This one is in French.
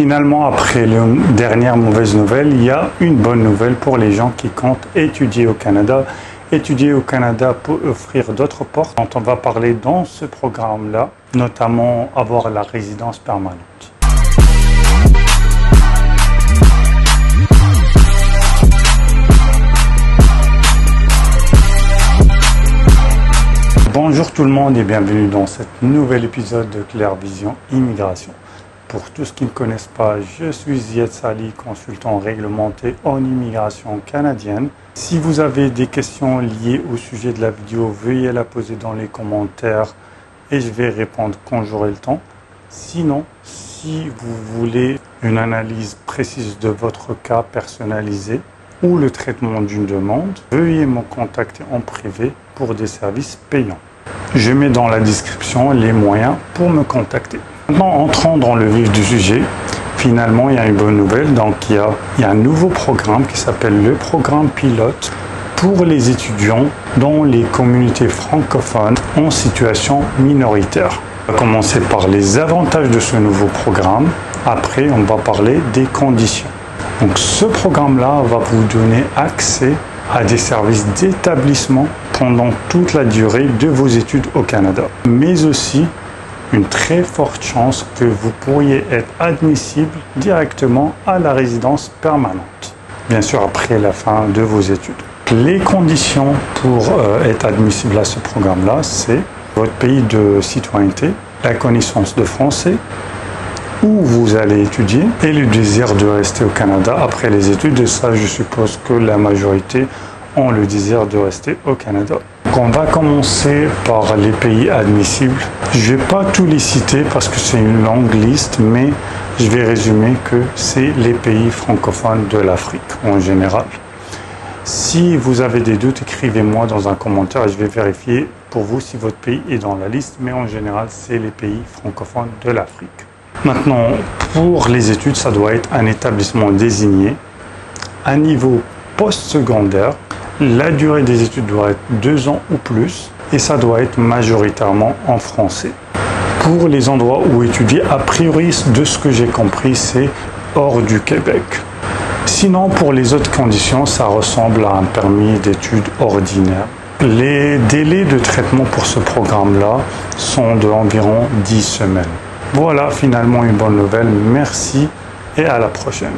Finalement, après les dernières mauvaises nouvelles, il y a une bonne nouvelle pour les gens qui comptent étudier au Canada. Étudier au Canada peut offrir d'autres portes dont on va parler dans ce programme-là, notamment avoir la résidence permanente. Bonjour tout le monde et bienvenue dans cet nouvel épisode de Claire Vision Immigration. Pour tous qui ne me connaissent pas, je suis Zied Sali, consultant réglementé en immigration canadienne. Si vous avez des questions liées au sujet de la vidéo, veuillez la poser dans les commentaires et je vais répondre quand j'aurai le temps. Sinon, si vous voulez une analyse précise de votre cas personnalisé ou le traitement d'une demande, veuillez me contacter en privé pour des services payants. Je mets dans la description les moyens pour me contacter. Maintenant, entrons dans le vif du sujet. Finalement, il y a une bonne nouvelle. Donc, il y a un nouveau programme qui s'appelle le programme pilote pour les étudiants dans les communautés francophones en situation minoritaire. On va commencer par les avantages de ce nouveau programme. Après, on va parler des conditions. Donc, ce programme-là va vous donner accès à des services d'établissement pendant toute la durée de vos études au Canada, mais aussi une très forte chance que vous pourriez être admissible directement à la résidence permanente, bien sûr après la fin de vos études. Les conditions pour être admissible à ce programme-là, c'est votre pays de citoyenneté, la connaissance de français, où vous allez étudier et le désir de rester au Canada après les études. Et ça, je suppose que la majorité ont le désir de rester au Canada. Donc on va commencer par les pays admissibles. Je ne vais pas tous les citer parce que c'est une longue liste, mais je vais résumer que c'est les pays francophones de l'Afrique en général. Si vous avez des doutes, écrivez-moi dans un commentaire et je vais vérifier pour vous si votre pays est dans la liste, mais en général, c'est les pays francophones de l'Afrique. Maintenant, pour les études, ça doit être un établissement désigné, un niveau post-secondaire. La durée des études doit être 2 ans ou plus et ça doit être majoritairement en français. Pour les endroits où étudier, a priori, de ce que j'ai compris, c'est hors du Québec. Sinon, pour les autres conditions, ça ressemble à un permis d'études ordinaire. Les délais de traitement pour ce programme-là sont d'environ 10 semaines. Voilà, finalement une bonne nouvelle. Merci et à la prochaine.